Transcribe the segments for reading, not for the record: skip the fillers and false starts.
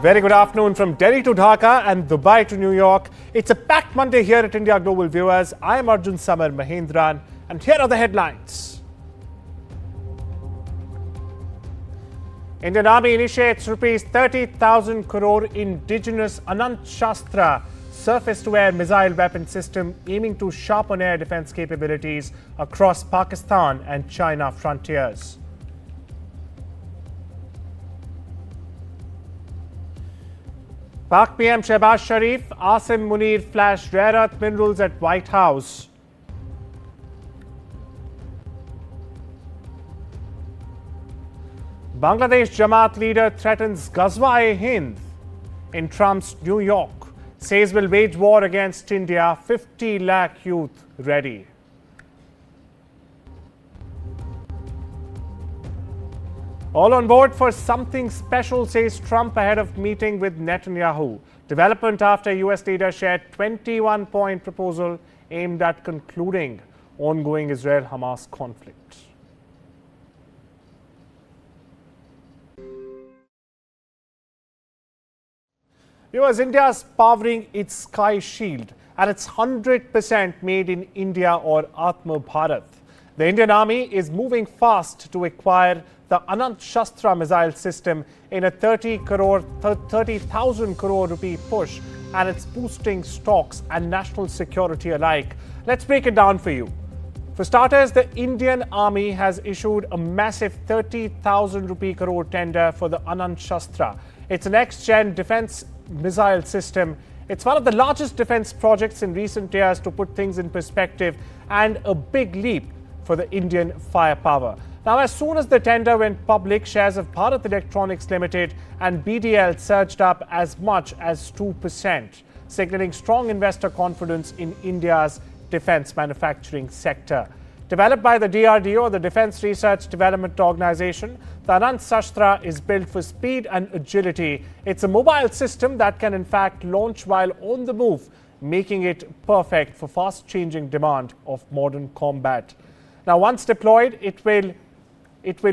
Very good afternoon from Delhi to Dhaka and Dubai to New York. It's a packed Monday here at India Global Viewers. I am Arjun Samar Mahendran and here are the headlines. Indian Army initiates rupees 30,000 crore indigenous Anant Shastra surface-to-air missile weapon system aiming to sharpen air defense capabilities across Pakistan and China frontiers. Pak PM Shehbaz Sharif, Asim Munir flash rare earth minerals at White House. Bangladesh Jamaat leader threatens Ghazwa-e-Hind in Trump's New York. Says will wage war against India, 50 lakh youth ready. All on board for something special, says Trump ahead of meeting with Netanyahu. Development after US leader shared 21-point proposal aimed at concluding ongoing Israel-Hamas conflict. Viewers, India is powering its Sky Shield and it's 100% made in India or Atma Bharat. The Indian Army is moving fast to acquire the Anant Shastra missile system in a 30,000 crore rupee push, and it's boosting stocks and national security alike. Let's break it down for you. For starters, the Indian Army has issued a massive 30,000 rupee crore tender for the Anant Shastra. It's a next-gen defense missile system. It's one of the largest defense projects in recent years, to put things in perspective, and a big leap for the Indian firepower. Now, as soon as the tender went public, shares of Bharat Electronics Limited and BDL surged up as much as 2%, signaling strong investor confidence in India's defense manufacturing sector. Developed by the DRDO, the Defense Research Development Organization, the Anant Shastra is built for speed and agility. It's a mobile system that can in fact launch while on the move, making it perfect for fast-changing demand of modern combat. Now, once deployed, it will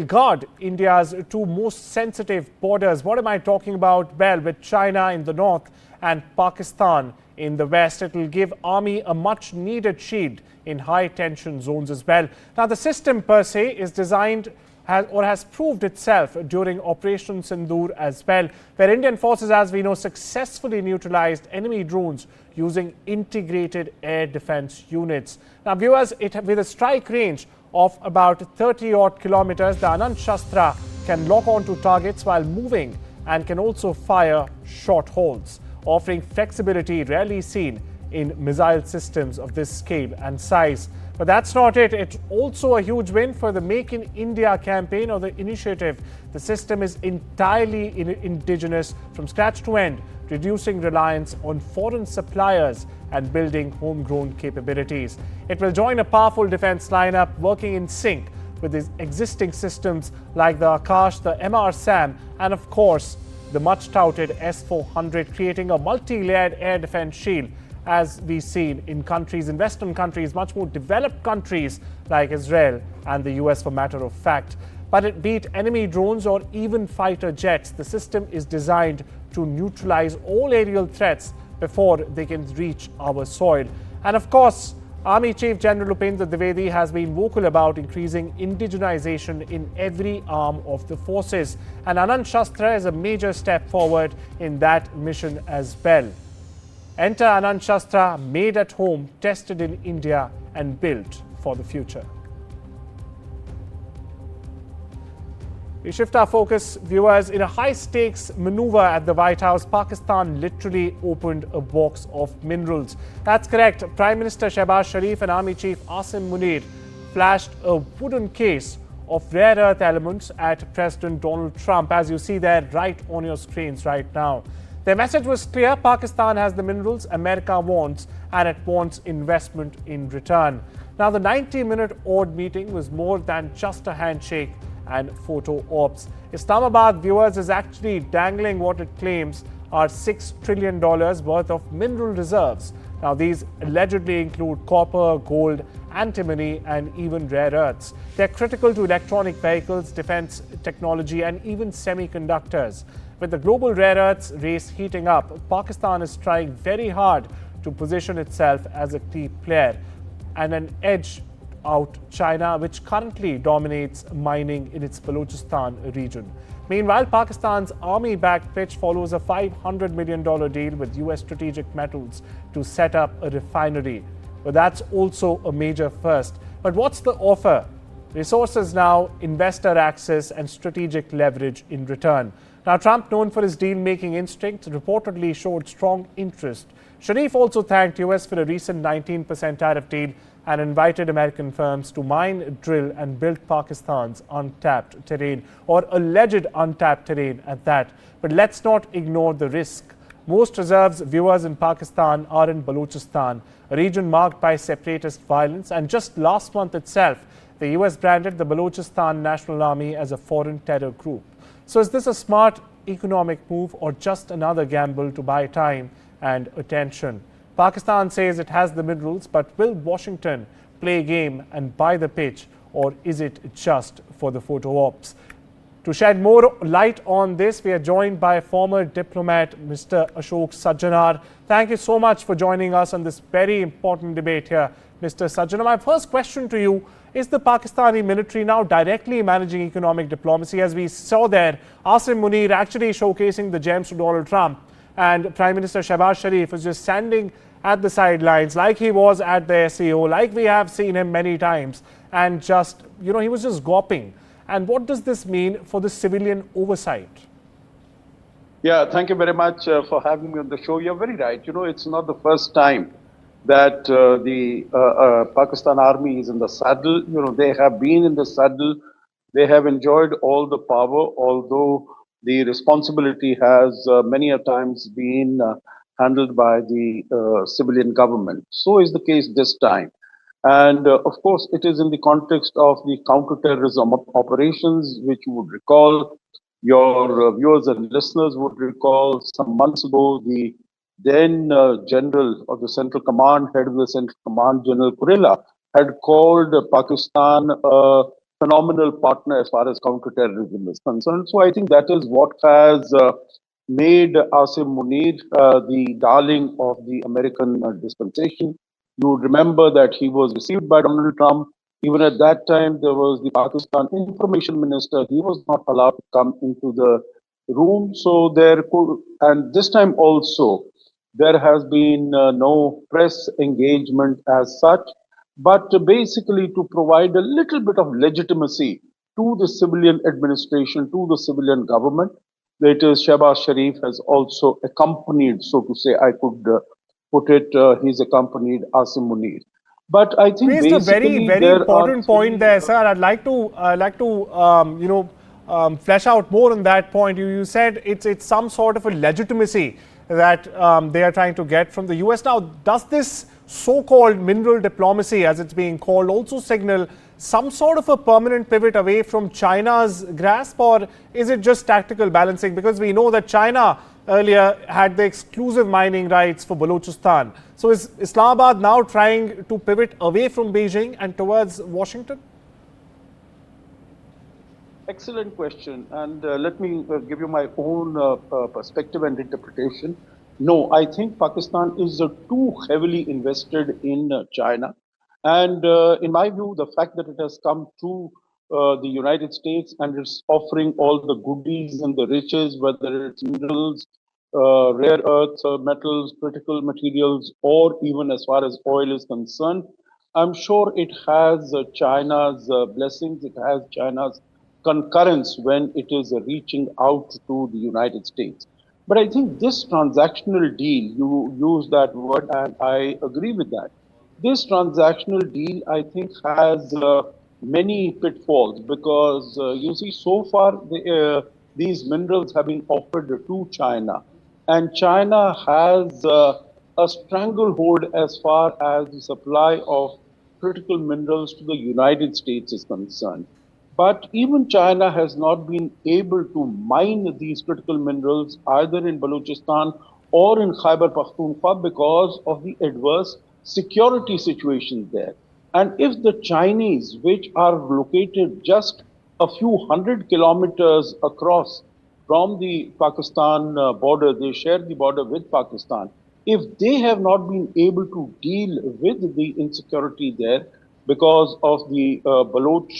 guard India's two most sensitive borders. What am I talking about? Well, with China in the north and Pakistan in the west, it will give Army a much needed shield in high tension zones as well. Now, the system per se is designed has proved itself during Operation Sindoor as well, where Indian forces, as we know, successfully neutralized enemy drones using integrated air defense units. Now, viewers, with a strike range of about 30-odd kilometers, the Anant Shastra can lock onto targets while moving and can also fire short holes, offering flexibility rarely seen in missile systems of this scale and size. But that's not it. It's also a huge win for the Make in India campaign or the initiative. The system is entirely indigenous from scratch to end, reducing reliance on foreign suppliers and building homegrown capabilities. It will join a powerful defense lineup working in sync with its existing systems like the Akash, the MR-SAM, and of course, the much-touted S-400, creating a multi-layered air defense shield, as we've seen in Western countries, much more developed countries like Israel and the US, for matter of fact. But it beat enemy drones or even fighter jets. The system is designed to neutralize all aerial threats before they can reach our soil. And of course, Army Chief General Upendra Dwivedi has been vocal about increasing indigenization in every arm of the forces. And Anant Shastra is a major step forward in that mission as well. Enter Anant Shastra, made at home, tested in India and built for the future. We shift our focus, viewers. In a high-stakes maneuver at the White House, Pakistan literally opened a box of minerals. That's correct. Prime Minister Shehbaz Sharif and Army Chief Asim Munir flashed a wooden case of rare earth elements at President Donald Trump, as you see there right on your screens right now. Their message was clear: Pakistan has the minerals America wants, and it wants investment in return. Now, the 90-minute odd meeting was more than just a handshake and photo ops. Islamabad, viewers, is actually dangling what it claims are $6 trillion worth of mineral reserves. Now, these allegedly include copper, gold, antimony, and even rare earths. They're critical to electronic vehicles, defense technology, and even semiconductors. With the global rare earths race heating up, Pakistan is trying very hard to position itself as a key player and an edge out China, which currently dominates mining in its Balochistan region. Meanwhile, Pakistan's army-backed pitch follows a $500 million deal with US Strategic Metals to set up a refinery. But that's also a major first. But what's the offer? Resources now, investor access, and strategic leverage in return. Now, Trump, known for his deal-making instinct, reportedly showed strong interest. Sharif also thanked US for a recent 19% tariff deal and invited American firms to mine, drill, and build Pakistan's untapped terrain, or alleged untapped terrain at that. But let's not ignore the risk. Most reserves viewers in Pakistan are in Balochistan, a region marked by separatist violence, and just last month itself, the US branded the Balochistan National Army as a foreign terror group. So is this a smart economic move or just another gamble to buy time and attention? Pakistan says it has the minerals, but will Washington play game and buy the pitch, or is it just for the photo ops? To shed more light on this, we are joined by former diplomat Mr. Ashok Sajjanar. Thank you so much for joining us on this very important debate here, Mr. Sajjanar. My first question to you, is the Pakistani military now directly managing economic diplomacy? As we saw there, Asim Munir actually showcasing the gems to Donald Trump, and Prime Minister Shehbaz Sharif was just standing at the sidelines like he was at the SEO, like we have seen him many times, and just, he was just gawping. And what does this mean for the civilian oversight? Yeah, thank you very much for having me on the show. You're very right. It's not the first time that the Pakistan army is in the saddle. They have been in the saddle. They have enjoyed all the power, although the responsibility has many a times been handled by the civilian government. So is the case this time. And of course, it is in the context of the counterterrorism operations, which you would recall, your viewers and listeners would recall some months ago, the then General of the Central Command, head of the Central Command, General Kurela, had called Pakistan a phenomenal partner as far as counterterrorism is concerned. So I think that is what has made Asim Munir the darling of the American dispensation. You would remember that he was received by Donald Trump. Even at that time, there was the Pakistan information minister. He was not allowed to come into the room. So and this time also, there has been no press engagement as such, but basically to provide a little bit of legitimacy to the civilian administration, to the civilian government. That is, Shehbaz Sharif has also accompanied, so to say, I could put it, he's accompanied Asim Munir. But I think raised a very, very important point there, sir. I'd like to, flesh out more on that point. You said it's some sort of a legitimacy that they are trying to get from the US. Now, does this so-called mineral diplomacy, as it's being called, also signal some sort of a permanent pivot away from China's grasp, or is it just tactical balancing? Because we know that China earlier had the exclusive mining rights for Balochistan. So is Islamabad now trying to pivot away from Beijing and towards Washington? Excellent question. And let me give you my own perspective and interpretation. No, I think Pakistan is too heavily invested in China. And in my view, the fact that it has come to the United States and it's offering all the goodies and the riches, whether it's minerals, rare earths, metals, critical materials, or even as far as oil is concerned, I'm sure it has China's blessings, it has China's concurrence when it is reaching out to the United States. But I think this transactional deal, you use that word, and I agree with that. This transactional deal, I think, has many pitfalls because you see, so far these minerals have been offered to China, and China has a stranglehold as far as the supply of critical minerals to the United States is concerned. But even China has not been able to mine these critical minerals either in Balochistan or in Khyber Pakhtunkhwa because of the adverse security situation there. And if the Chinese, which are located just a few hundred kilometers across from the Pakistan border, they share the border with Pakistan. If they have not been able to deal with the insecurity there because of the Baloch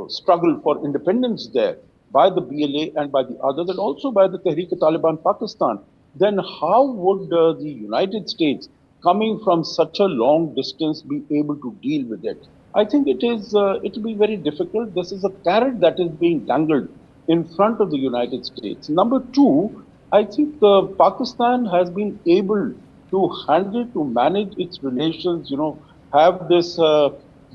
struggle for independence there by the BLA and by the others, and also by the Tehreek-e-Taliban Pakistan, then how would the United States, coming from such a long distance, be able to deal with it? I think it will be very difficult. This is a carrot that is being dangled in front of the United States. Number two, I think Pakistan has been able to handle, to manage its relations, have this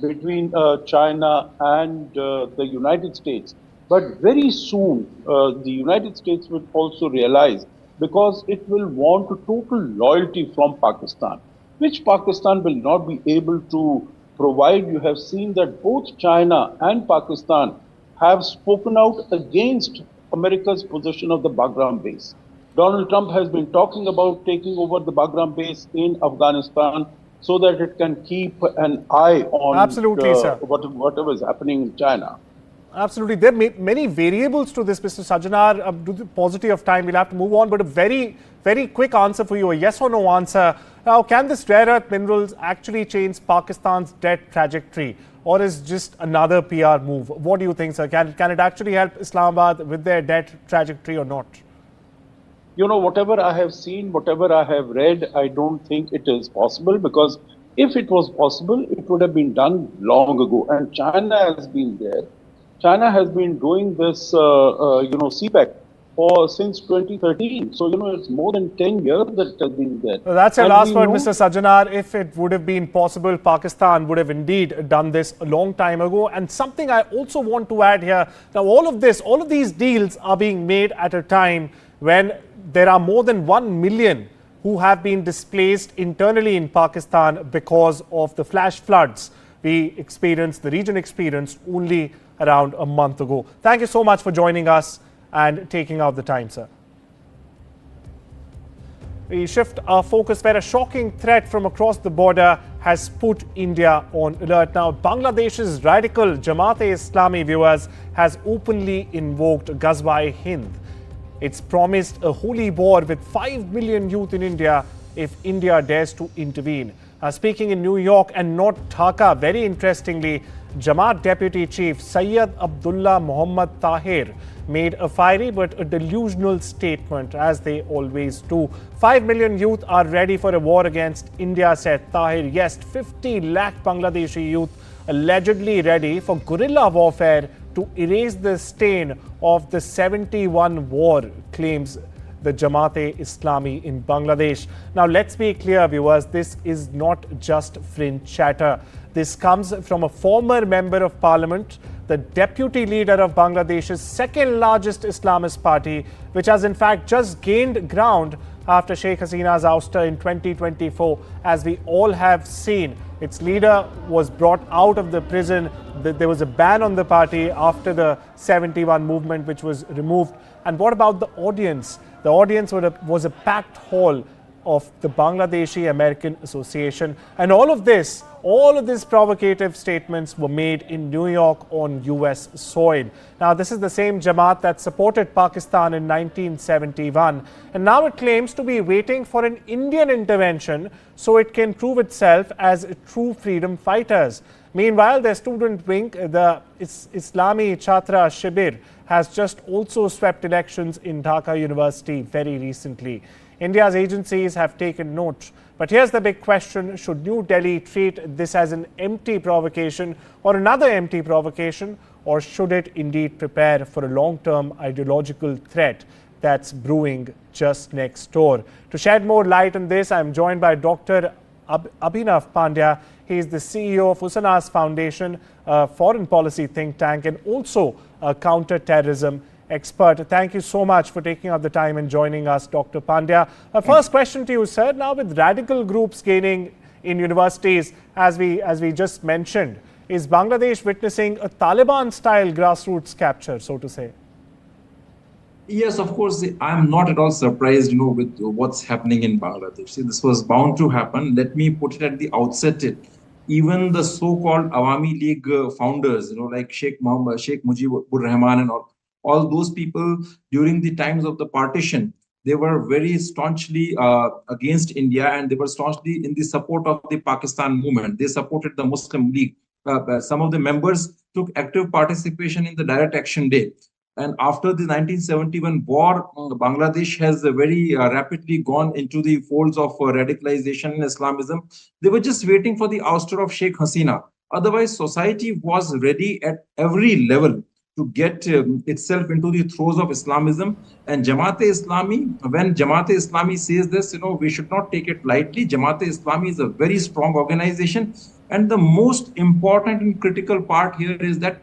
between China and the United States. But very soon, the United States will also realize, because it will want total loyalty from Pakistan, which Pakistan will not be able to provide. You have seen that both China and Pakistan have spoken out against America's possession of the Bagram base. Donald Trump has been talking about taking over the Bagram base in Afghanistan so that it can keep an eye on Absolutely, sir. whatever is happening in China. Absolutely. There are many variables to this, Mr. Sajjanar. Due to paucity of time, we'll have to move on. But a very, very quick answer for you, a yes or no answer. Now, can this rare earth minerals actually change Pakistan's debt trajectory, or is just another PR move? What do you think, sir? Can it actually help Islamabad with their debt trajectory or not? Whatever I have seen, whatever I have read, I don't think it is possible, because if it was possible, it would have been done long ago. And China has been there. China has been doing this, CPEC since 2013. So, it's more than 10 years that it has been there. Well, that's your last word, Mr. Sajjanar. If it would have been possible, Pakistan would have indeed done this a long time ago. And something I also want to add here, now all of these deals are being made at a time when there are more than 1 million who have been displaced internally in Pakistan because of the flash floods the region experienced only around a month ago. Thank you so much for joining us and taking out the time, sir. We shift our focus where a shocking threat from across the border has put India on alert. Now, Bangladesh's radical Jamaat-e-Islami viewers has openly invoked Ghazwa-e-Hind. It's promised a holy war with 5 million youth in India if India dares to intervene. Speaking in New York and not Dhaka, very interestingly, Jamaat Deputy Chief Syed Abdullah Muhammad Tahir made a fiery but a delusional statement, as they always do. 5 million youth are ready for a war against India, said Tahir. Yes, 50 lakh Bangladeshi youth allegedly ready for guerrilla warfare to erase the stain of the 71 war, claims the Jamaat-e-Islami in Bangladesh. Now, let's be clear, viewers, this is not just fringe chatter. This comes from a former member of parliament, the deputy leader of Bangladesh's second largest Islamist party, which has in fact just gained ground after Sheikh Hasina's ouster in 2024. As we all have seen, its leader was brought out of the prison. There was a ban on the party after the 71 movement, which was removed. And what about the audience? The audience was a packed hall of the Bangladeshi American Association. And all of these provocative statements were made in New York on US soil. Now, this is the same Jamaat that supported Pakistan in 1971. And now it claims to be waiting for an Indian intervention so it can prove itself as true freedom fighters. Meanwhile, their student wing, the Islami Chhatra Shibir, has just also swept elections in Dhaka University very recently. India's agencies have taken note. But here's the big question: should New Delhi treat this as an empty provocation or another empty provocation, or should it indeed prepare for a long-term ideological threat that's brewing just next door? To shed more light on this, I'm joined by Dr. Abhinav Pandya. He is the CEO of Usana's Foundation, a foreign policy think tank, and also a counter-terrorism expert. Thank you so much for taking out the time and joining us, Dr. Pandya. First question to you, sir. Now, with radical groups gaining in universities, as we just mentioned, is Bangladesh witnessing a Taliban-style grassroots capture, so to say? Yes, of course. I'm not at all surprised, with what's happening in Bangladesh. See, this was bound to happen. Let me put it at the outset even the so-called Awami League founders, like Sheikh Mujibur Rahman and all those people during the times of the partition, they were very staunchly against India, and they were staunchly in the support of the Pakistan movement. They supported the Muslim League. Some of the members took active participation in the Direct Action Day. And after the 1971 war, Bangladesh has very rapidly gone into the folds of radicalization in Islamism. They were just waiting for the ouster of Sheikh Hasina. Otherwise, society was ready at every level to get itself into the throes of Islamism. And Jamaat-e-Islami, when Jamaat-e-Islami says this, we should not take it lightly. Jamaat-e-Islami is a very strong organization. And the most important and critical part here is that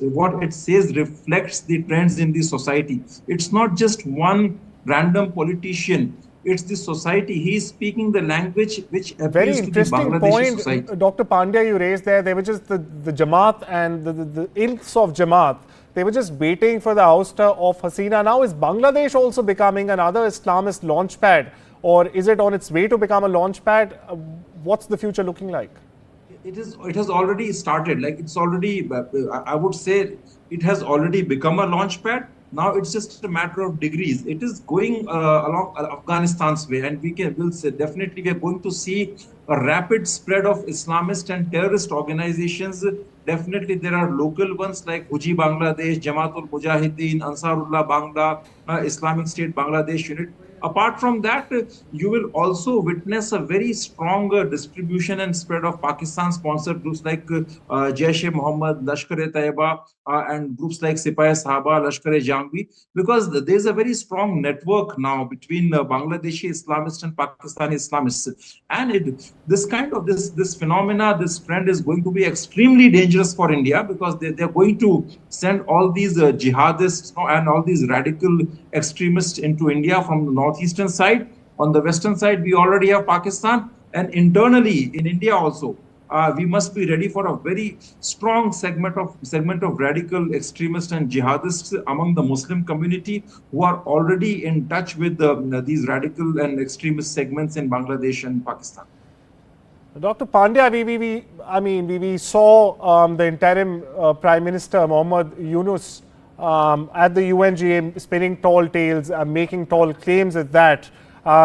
what it says reflects the trends in the society. It's not just one random politician. It's the society. He is speaking the language which appeals to the Bangladeshi society. Point, Dr. Pandya, you raised there. They were just the Jamaat and the ilks of Jamaat. They were just waiting for the ouster of Hasina. Now, is Bangladesh also becoming another Islamist launchpad, or is it on its way to become a launchpad? What's the future looking like? It has already started. Like, it's already, I would say, it has already become a launchpad. Now it's just a matter of degrees. It is going along Afghanistan's way, and we'll say definitely we are going to see a rapid spread of Islamist and terrorist organizations. Definitely there are local ones like Huji Bangladesh, Jamaatul Mujahideen, Ansarullah Bangla, Islamic State Bangladesh unit. Apart from that, you will also witness a very strong distribution and spread of Pakistan-sponsored groups like Jaish-e-Mohammed, Lashkar-e-Taiba, and groups like Sipah Sahaba, Lashkar-e-Jangvi, because there's a very strong network now between Bangladeshi Islamists and Pakistani Islamists. And this phenomena, this trend is going to be extremely dangerous for India, because they're going to send all these jihadists and all these radical extremists into India from the northeastern side. On the western side, we already have Pakistan, and internally in India also, we must be ready for a very strong segment of radical extremists and jihadists among the Muslim community who are already in touch with these radical and extremist segments in Bangladesh and Pakistan. Dr. Pandya, we saw the interim Prime Minister Muhammad Yunus at the UNGA spinning tall tales, making tall claims at that.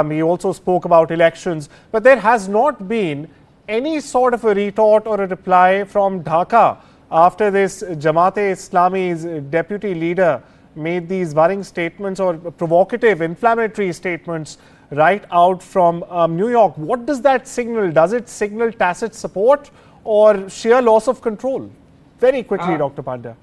He also spoke about elections, but there has not been any sort of a retort or a reply from Dhaka after this Jamaat-e-Islami's deputy leader made these worrying statements or provocative, inflammatory statements right out from New York. What does that signal? Does it signal tacit support or sheer loss of control? Very quickly, Dr. Pandya.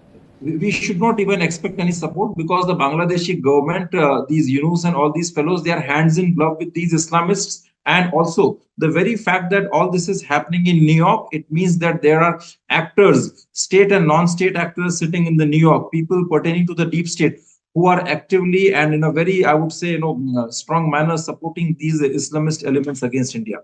We should not even expect any support, because the Bangladeshi government, these Yunus and all these fellows, they are hands in glove with these Islamists. And also the very fact that all this is happening in New York, it means that there are actors, state and non-state actors sitting in the New York, people pertaining to the deep state, who are actively and in a very, I would say, strong manner supporting these Islamist elements against India.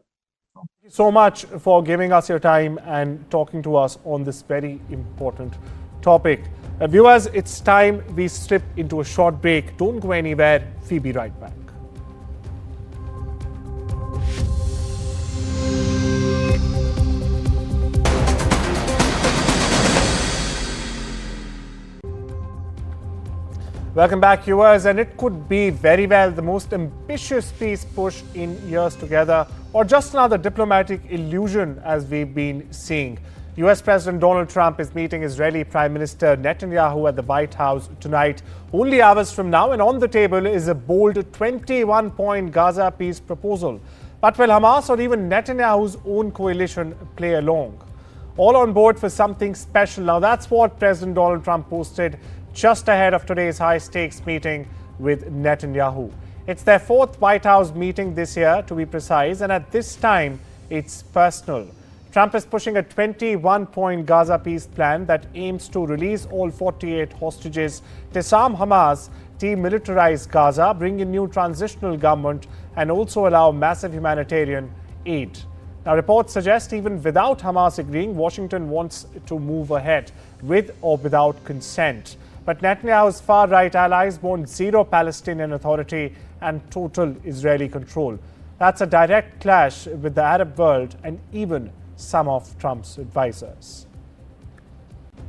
Thank you so much for giving us your time and talking to us on this very important topic. Viewers, it's time we strip into a short break. Don't go anywhere. We'll be right back. Welcome back, viewers, and it could be very well the most ambitious peace push in years together, or just another diplomatic illusion as we've been seeing. US President Donald Trump is meeting Israeli Prime Minister Netanyahu at the White House tonight, only hours from now, and on the table is a bold 21-point Gaza peace proposal. But will Hamas or even Netanyahu's own coalition play along? All on board for something special. Now, that's what President Donald Trump posted just ahead of today's high-stakes meeting with Netanyahu. It's their fourth White House meeting this year, to be precise, and at this time, it's personal. Trump is pushing a 21-point Gaza peace plan that aims to release all 48 hostages, disarm Hamas, demilitarize Gaza, bring in new transitional government, and also allow massive humanitarian aid. Now, reports suggest even without Hamas agreeing, Washington wants to move ahead with or without consent. But Netanyahu's far-right allies want zero Palestinian Authority and total Israeli control. That's a direct clash with the Arab world and even some of Trump's advisors.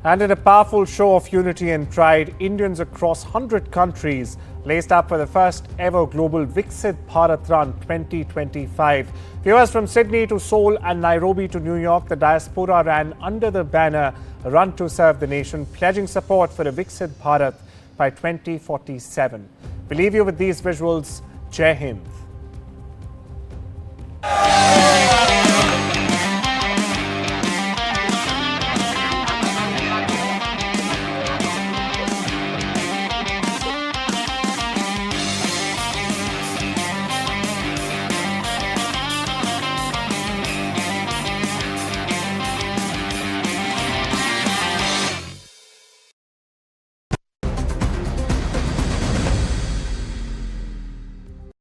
And in a powerful show of unity and pride, Indians across 100 countries laced up for the first ever global Viksit Bharat Run 2025. Viewers from Sydney to Seoul and Nairobi to New York, the diaspora ran under the banner Run to Serve the Nation, pledging support for a Viksit Bharat by 2047. We leave you with these visuals. Jai Hind.